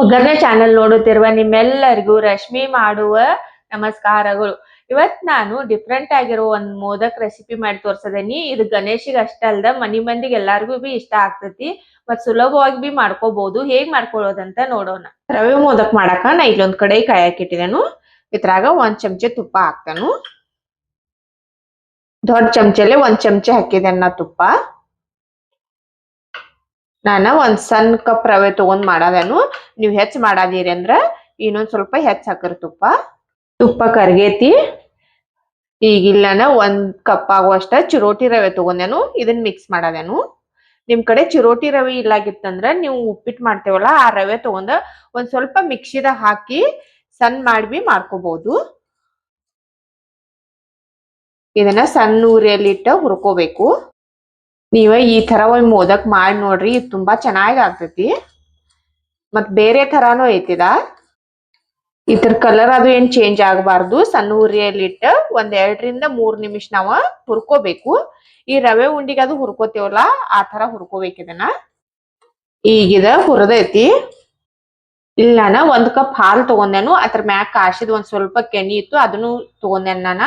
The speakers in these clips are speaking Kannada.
ಒಗ್ಗರಣೆ ಚಾನೆಲ್ ನೋಡುತ್ತಿರುವ ನಿಮ್ಮೆಲ್ಲರಿಗೂ ರಶ್ಮಿ ಮಾಡುವ ನಮಸ್ಕಾರಗಳು. ಇವತ್ ನಾನು ಡಿಫ್ರೆಂಟ್ ಆಗಿರೋ ಒಂದ್ ಮೋದಕ್ ರೆಸಿಪಿ ಮಾಡಿ ತೋರ್ಸದೇನಿ. ಇದು ಗಣೇಶಿಗೆ ಅಷ್ಟ ಅಲ್ದ ಮನಿ ಮಂದಿಗೆ ಎಲ್ಲಾರ್ಗು ಬಿ ಇಷ್ಟ ಆಗ್ತೈತಿ ಮತ್ ಸುಲಭವಾಗಿ ಬಿ ಮಾಡ್ಕೋಬಹುದು. ಹೇಗ್ ಮಾಡ್ಕೊಳ್ಳೋದಂತ ನೋಡೋಣ. ರವೆ ಮೋದಕ್ ಮಾಡಾಕ ನಾ ಇಲ್ಲೊಂದ್ ಕಡೆ ಕಾಯಕ್ ಇಟ್ಟಿದೆನು. ಇದ್ರಾಗ 1 ಚಮಚೆ ತುಪ್ಪ ಹಾಕ್ತೇನು. ದೊಡ್ಡ ಚಮಚೆಲೆ 1 ಚಮಚೆ ಹಾಕಿದೆನ ತುಪ್ಪ. ನಾನು 1 ಸಣ್ಣ ಕಪ್ ರವೆ ತಗೊಂಡ್ ಮಾಡಾದೇನು. ನೀವು ಹೆಚ್ಚು ಮಾಡಾದೀರಿ ಅಂದ್ರ ಇನ್ನೊಂದ್ ಸ್ವಲ್ಪ ಹೆಚ್ಚು ಹಾಕ್ರಿ ತುಪ್ಪ. ತುಪ್ಪ ಕರ್ಗೇತಿ. ಈಗ ಇಲ್ಲನ 1 ಕಪ್ ಆಗುವಷ್ಟ ಚಿರೋಟಿ ರವೆ ತಗೊಂಡೇನು. ಇದನ್ನ ಮಿಕ್ಸ್ ಮಾಡಾದೇನು. ನಿಮ್ ಕಡೆ ಚಿರೋಟಿ ರವೆ ಇಲ್ಲಾಗಿತ್ತಂದ್ರ ನೀವು ಉಪ್ಪಿಟ್ಟು ಮಾಡ್ತೇವಲ್ಲ ಆ ರವೆ ತಗೊಂಡ ಒಂದ್ ಸ್ವಲ್ಪ ಮಿಕ್ಸಿದಾಗ ಹಾಕಿ ಸಣ್ಣ ಮಾಡಿ ಮಾಡ್ಕೋಬಹುದು. ಇದನ್ನ ಸಣ್ಣ ಉರಿಯಲ್ಲಿ ಇಟ್ಟ ಹುರ್ಕೋಬೇಕು. ನೀವ ಈ ತರ ಒಂದ್ ಮೋದಕ್ ಮಾಡಿ ನೋಡ್ರಿ, ಇದು ತುಂಬಾ ಚೆನ್ನಾಗಿ ಆಗ್ತೈತಿ. ಮತ್ ಬೇರೆ ತರಾನು ಐತಿದ. ಇದ್ರ ಕಲರ್ ಅದು ಏನ್ ಚೇಂಜ್ ಆಗಬಾರ್ದು. ಸಣ್ಣ ಉರಿಯಲ್ಲಿ ಇಟ್ಟ 1-2 ರಿಂದ 3 ನಿಮಿಷ ನಾವ ಹುರ್ಕೋಬೇಕು. ಈ ರವೆ ಉಂಡಿಗೆ ಅದು ಹುರ್ಕೋತೇವಲ್ಲ ಆ ತರ ಹುರ್ಕೋಬೇಕು ಇದನ್ನ. ಈಗಿದ ಹುರದೈತಿ. ಇಲ್ಲ ನಾನ 1 ಕಪ್ ಹಾಲು ತಗೊಂಡೇನು. ಅದ್ರ ಮ್ಯಾಗ ಕಾಶಿದ ಒಂದ್ ಸ್ವಲ್ಪ ಕೆನಿ ಇತ್ತು, ಅದನ್ನು ತಗೊಂಡೇನ್ ನಾನ.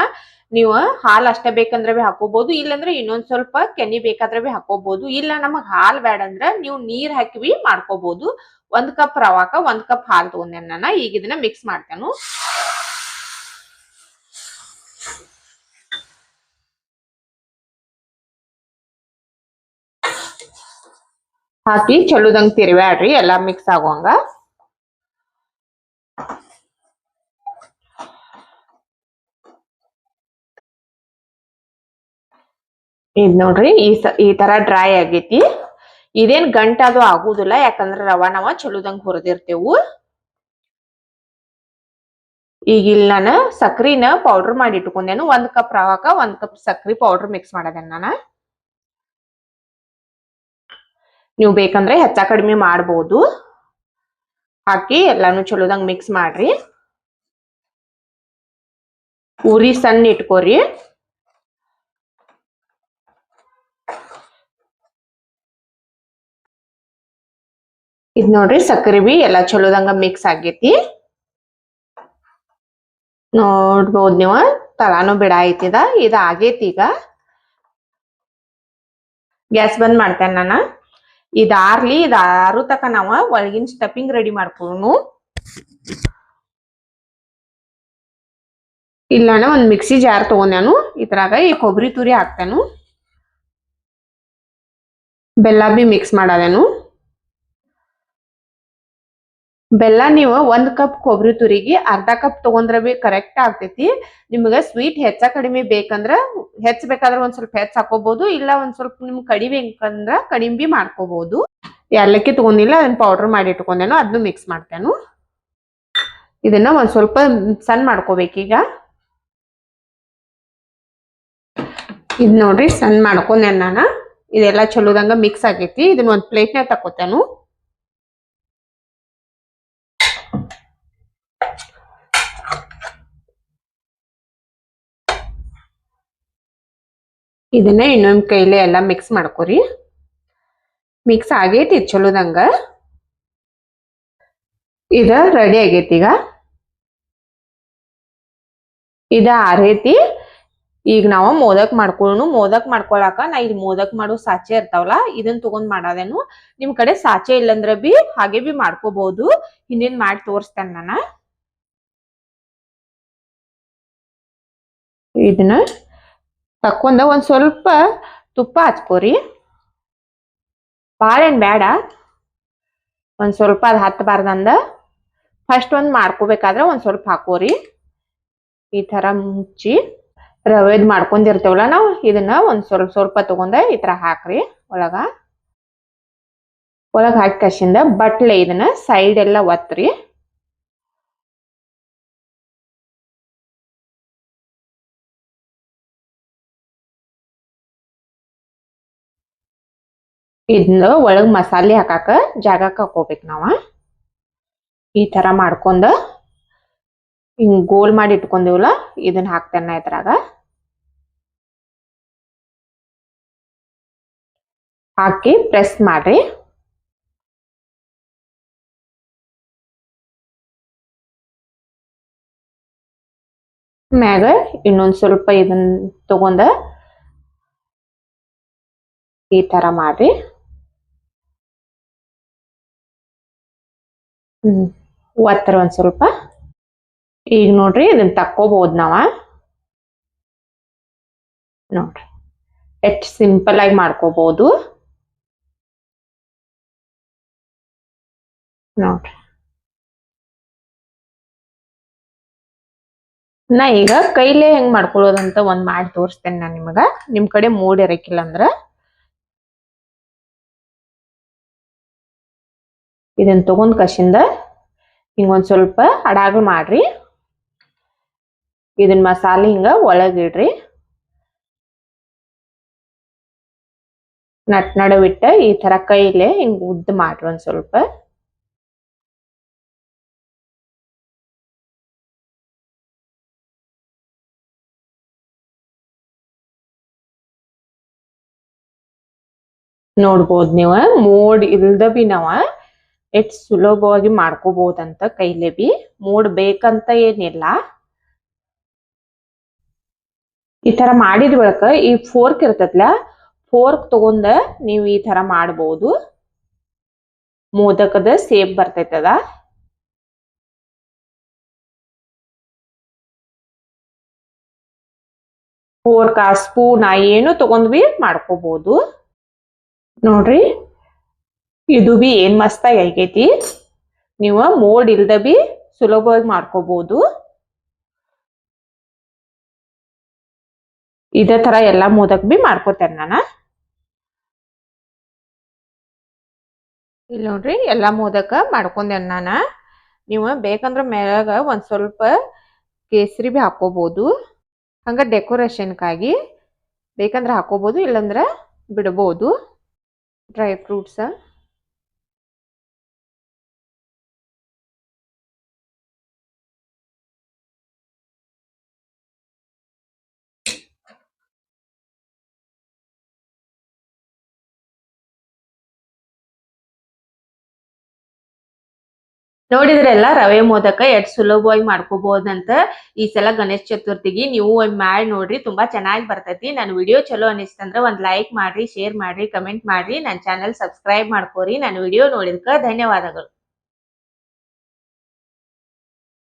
ನೀವು ಹಾಲು ಅಷ್ಟೇ ಬೇಕಂದ್ರೆ ಬಿ ಹಾಕೋಬಹುದು, ಇಲ್ಲಂದ್ರೆ ಇನ್ನೊಂದ್ ಸ್ವಲ್ಪ ಕೆನಿ ಬೇಕಾದ್ರೆ ಬಿ ಹಾಕೋಬಹುದು. ಇಲ್ಲ ನಮಗ್ ಹಾಲ್ ಬೇಡ ಅಂದ್ರ ನೀವು ನೀರ್ ಹಾಕಿ ಬಿ ಮಾಡ್ಕೋಬಹುದು. 1 ಕಪ್ ರವಾಕ 1 ಕಪ್ ಹಾಲು ತಗೊಂಡೇನ್ ನಾನ. ಈಗ ಇದನ್ನ ಮಿಕ್ಸ್ ಮಾಡ್ತೇನು. ಹಾಕಿ ಚಲೋದಂಗ್ ತಿರ್ವ್ಯಾಡ್ರಿ ಎಲ್ಲಾ ಮಿಕ್ಸ್ ಆಗೋಂಗ. ಇದ್ ನೋಡ್ರಿ ಈ ತರ ಡ್ರೈ ಆಗೈತಿ. ಇದೇನ್ ಗಂಟದು ಆಗುದಿಲ್ಲ, ಯಾಕಂದ್ರ ರವಾ ನಾವ ಚಲೋದಂಗ್ ಹುರಿದಿರ್ತೇವು. ಈಗ ಇಲ್ಲಿ ನಾನು ಸಕ್ರಿನ ಪೌಡರ್ ಮಾಡಿ ಇಟ್ಕೊಂಡೇನು. 1 ಕಪ್ ರವಾಕ 1 ಕಪ್ ಸಕ್ರಿ ಪೌಡರ್ ಮಿಕ್ಸ್ ಮಾಡದೇನ್ ನಾನು. ನೀವು ಬೇಕಂದ್ರೆ ಹೆಚ್ಚ ಕಡಿಮೆ ಮಾಡಬಹುದು. ಹಾಕಿ ಎಲ್ಲಾನು ಚಲೋದಂಗ್ ಮಿಕ್ಸ್ ಮಾಡ್ರಿ. ಉರಿ ಸಣ್ಣ ಇಟ್ಕೋರಿ. ಇದ್ ನೋಡ್ರಿ ಸಕ್ಕರೆ ಬಿ ಎಲ್ಲಾ ಚಲೋದಂಗ ಮಿಕ್ಸ್ ಆಗೇತಿ. ನೋಡ್ಬೋದು ನೀವು, ತಳಾನು ಬಿಡ ಐತಿದ. ಇದ ಆಗೇತಿ. ಈಗ ಗ್ಯಾಸ್ ಬಂದ್ ಮಾಡ್ತೇನೆ ನಾನು. ಇದಾರ್ಲಿ. ಇದಾರು ತಕ ನಾವ ಒಳಗಿನ ಸ್ಟಫಿಂಗ್ ರೆಡಿ ಮಾಡ್ಕೊಳ್ಳೋನು. ಇಲ್ಲ ನಾನು ಒಂದ್ ಮಿಕ್ಸಿ ಜಾರ್ ತಗೊಂಡೇನು. ಇದ್ರಾಗ ಈ ಕೊಬ್ಬರಿ ತುರಿ ಹಾಕ್ತೇನು. ಬೆಲ್ಲ ಬಿ ಮಿಕ್ಸ್ ಮಾಡಾದೇನು. ಬೆಲ್ಲ ನೀವು 1 ಕಪ್ ಕೊಬ್ಬರಿ ತುರಿಗೆ ಅರ್ಧ ಕಪ್ ತಗೊಂಡ್ರ ಬಿ ಕರೆಕ್ಟ್ ಆಗ್ತೈತಿ. ನಿಮ್ಗ ಸ್ವೀಟ್ ಹೆಚ್ಚ ಕಡಿಮೆ ಬೇಕಂದ್ರ ಬೇಕಾದ್ರೆ ಒಂದ್ ಸ್ವಲ್ಪ ಹೆಚ್ಚು ಹಾಕೋಬಹುದು, ಇಲ್ಲ ಒಂದ್ ಸ್ವಲ್ಪ ನಿಮ್ಗೆ ಕಡಿಮೆ ಬೇಕಂದ್ರ ಕಡಿಮೆ ಬಿ ಮಾಡ್ಕೋಬಹುದು. ಏಲಕ್ಕಿ ತಗೊಂಡಿಲ್ಲ, ಅದನ್ನ ಪೌಡರ್ ಮಾಡಿ ಇಟ್ಕೊಂಡೇನು. ಅದನ್ನು ಮಿಕ್ಸ್ ಮಾಡ್ತೇನು. ಇದನ್ನ ಒಂದ್ ಸ್ವಲ್ಪ ಸಣ್ಣ ಮಾಡ್ಕೋಬೇಕೀಗ. ಇದ್ ನೋಡ್ರಿ ಸಣ್ಣ ಮಾಡ್ಕೊಂಡೇನ್ ನಾನ. ಇದೆಲ್ಲ ಚಲೋದಂಗ ಮಿಕ್ಸ್ ಆಗೈತಿ. ಇದನ್ನ ಒಂದ್ ಪ್ಲೇಟ್ನಾಗ ತಕೋತೇನು. ಇದನ್ನ ಇನ್ನೊಂದ್ ಕೈಲೆ ಎಲ್ಲ ಮಿಕ್ಸ್ ಮಾಡ್ಕೊರಿ. ಮಿಕ್ಸ್ ಆಗೈತಿ ಚಲೋದಂಗ. ಇದ ರೆಡಿ ಆಗೈತಿ. ಇದ ಆರೈತಿ. ಈಗ ನಾವು ಮೋದಕ್ ಮಾಡ್ಕೊಳ್ಳೋನು. ಮೋದಕ್ ಮಾಡ್ಕೊಳಕ ನಾ ಇಲ್ಲಿ ಮೋದಕ್ ಮಾಡೋ ಸಾಚೆ ಇರ್ತಾವಲ್ಲ ಇದನ್ನ ತಗೊಂಡ್ ಮಾಡಾದೇನು. ನಿಮ್ ಕಡೆ ಸಾಚೆ ಇಲ್ಲಂದ್ರ ಬಿ ಹಾಗೆ ಬಿ ಮಾಡ್ಕೋಬಹುದು. ಹಿಂದಿನ ಮಾಡಿ ತೋರಿಸ್ತೇನೆ ನಾನ. ಇದನ್ನ ತಕೊಂಡ ಒಂದ್ ಸ್ವಲ್ಪ ತುಪ್ಪ ಹಚ್ಕೋರಿ. ಬಾಳ ಏನ್ ಬೇಡ, ಒಂದ್ ಸ್ವಲ್ಪ ಅದ್ ಹತ್ತಬಾರ್ದಂದ. ಫಸ್ಟ್ ಒಂದ್ ಮಾಡ್ಕೋಬೇಕಾದ್ರೆ ಒಂದ್ ಸ್ವಲ್ಪ ಹಾಕೋರಿ. ಈ ತರ ಮುಚ್ಚಿ ರವೆದ್ ಮಾಡ್ಕೊಂಡಿರ್ತೇವಲ್ಲ ನಾವು, ಇದನ್ನ ಒಂದ್ ಸ್ವಲ್ಪ ತಗೊಂಡ ಈ ತರ ಹಾಕ್ರಿ ಒಳಗ. ಹಾಕಿ ಕಸಿಂದ ಬಟ್ಲೆ ಇದನ್ನ ಸೈಡ್ ಎಲ್ಲ ಒತ್ರಿ. ಇದನ್ನ ಒಳಗ್ ಮಸಾಲೆ ಹಾಕಾಕ ಜಾಗಕ್ಕೆ ಹಾಕೋಬೇಕು ನಾವ. ಈ ತರ ಮಾಡ್ಕೊಂಡ ಹಿಂಗ್ ಗೋಲ್ ಮಾಡಿ ಇಟ್ಕೊಂಡೇವಲ್ಲ ಇದನ್ನ ಹಾಕ್ತೇನೆ ಇದ್ರಾಗ. ಹಾಕಿ ಪ್ರೆಸ್ ಮಾಡ್ರಿ. ಮ್ಯಾಗ ಇನ್ನೊಂದ್ ಸ್ವಲ್ಪ ಇದನ್ನ ತಗೊಂಡ ಈ ತರ ಮಾಡ್ರಿ. ಒತ್ತರ ಒಂದ್ ಸ್ವಲ್ಪ. ಈಗ ನೋಡ್ರಿ ಇದನ್ನ ತಕ್ಕೋಬಹುದು ನಾವ. ನೋಡ್ರಿ ಎಷ್ಟು ಸಿಂಪಲ್ ಆಗಿ ಮಾಡ್ಕೋಬಹುದು. ನೋಡ್ರಿ ನಾ ಈಗ ಕೈಲೇ ಹೆಂಗ್ ಮಾಡ್ಕೊಳ್ಳೋದಂತ ಒಂದ್ ಮಾಡಿ ತೋರಿಸ್ತೇನೆ ನಾನು ನಿಮಗ. ನಿಮ್ ಕಡೆ ಮೂಡ್ ಇರಕ್ಕಿಲ್ಲ ಅಂದ್ರ ಇದನ್ನ ತಗೊಂಡ್ ಕಸಿಂದ ಹಿಂಗೊಂದ್ ಸ್ವಲ್ಪ ಅಡಾಗಲ್ ಮಾಡ್ರಿ. ಇದನ್ ಮಸಾಲೆ ಹಿಂಗ ಒಳಗಿಡ್ರಿ. ನಡುವಿಟ್ಟ ಈ ತರ ಕೈಲೇ ಹಿಂಗ್ ಉದ್ದ ಮಾಡ್ರಿ ಒಂದ್ ಸ್ವಲ್ಪ. ನೋಡ್ಬೋದು ನೀವ ಮೋಡ್ ಇಲ್ದ ಬಿ ನಾವ ಎಷ್ಟ್ ಸುಲಭವಾಗಿ ಮಾಡ್ಕೋಬಹುದಂತ ಕೈಲೇ ಬಿ. ಮೋಡ್ ಬೇಕಂತ ಏನಿಲ್ಲ. ಈ ತರ ಮಾಡಿದ ಬಳಕ ಈ ಫೋರ್ಕ್ ಇರ್ತೈತ್ಲ, ಫೋರ್ಕ್ ತಗೊಂಡ ನೀವು ಈ ತರ ಮಾಡಬಹುದು. ಮೋದಕದ ಸೇಪ್ ಬರ್ತೈತದ. ಫೋರ್ಕ್ ಸ್ಪೂನ್ ಏನು ತಗೊಂಡ್ವಿ ಮಾಡ್ಕೋಬಹುದು. ನೋಡ್ರಿ ಇದು ಬಿ ಏನ್ ಮಸ್ತಾಗಿ ಆಗೈತಿ. ನೀವು ಮೋಡ್ ಇಲ್ದ ಬಿ ಸುಲಭವಾಗಿ ಮಾಡ್ಕೋಬಹುದು. ಇದೇ ತರ ಎಲ್ಲಾ ಮೋದಕ್ ಬಿ ಮಾಡ್ಕೋತೇನೆ ನಾನು. ಇಲ್ಲಿ ನೋಡ್ರಿ ಎಲ್ಲಾ ಮೋದಕ ಮಾಡ್ಕೊಂಡೇನೆ ನಾನ. ನೀವು ಬೇಕಂದ್ರ ಮ್ಯಾಗ ಒಂದ್ ಸ್ವಲ್ಪ ಕೇಸರಿ ಬಿ ಹಾಕೋಬಹುದು. ಹಂಗ ಡೆಕೋರೇಷನ್ಕಾಗಿ ಬೇಕಂದ್ರ ಹಾಕೋಬಹುದು, ಇಲ್ಲಂದ್ರ ಬಿಡಬಹುದು. ಡ್ರೈ ಫ್ರೂಟ್ಸ್ ನೋಡಿದ್ರೆಲ್ಲ ರವೆ ಮೋದಕ ಎಷ್ಟ್ ಸುಲಭವಾಗಿ ಮಾಡ್ಕೋಬಹುದಂತ. ಈ ಸಲ ಗಣೇಶ ಚತುರ್ಥಿಗೆ ನೀವು ಒಂದ್ ಮಾಡಿ ನೋಡ್ರಿ, ತುಂಬಾ ಚೆನ್ನಾಗಿ ಬರ್ತೈತಿ. ನನ್ ವಿಡಿಯೋ ಚಲೋ ಅನಿಸ್ತಂದ್ರ ಒಂದ್ ಲೈಕ್ ಮಾಡ್ರಿ, ಶೇರ್ ಮಾಡ್ರಿ, ಕಮೆಂಟ್ ಮಾಡ್ರಿ, ನನ್ ಚಾನೆಲ್ ಸಬ್ಸ್ಕ್ರೈಬ್ ಮಾಡ್ಕೋರಿ. ನನ್ ವಿಡಿಯೋ ನೋಡಿದ್ಕ ಧನ್ಯವಾದಗಳು.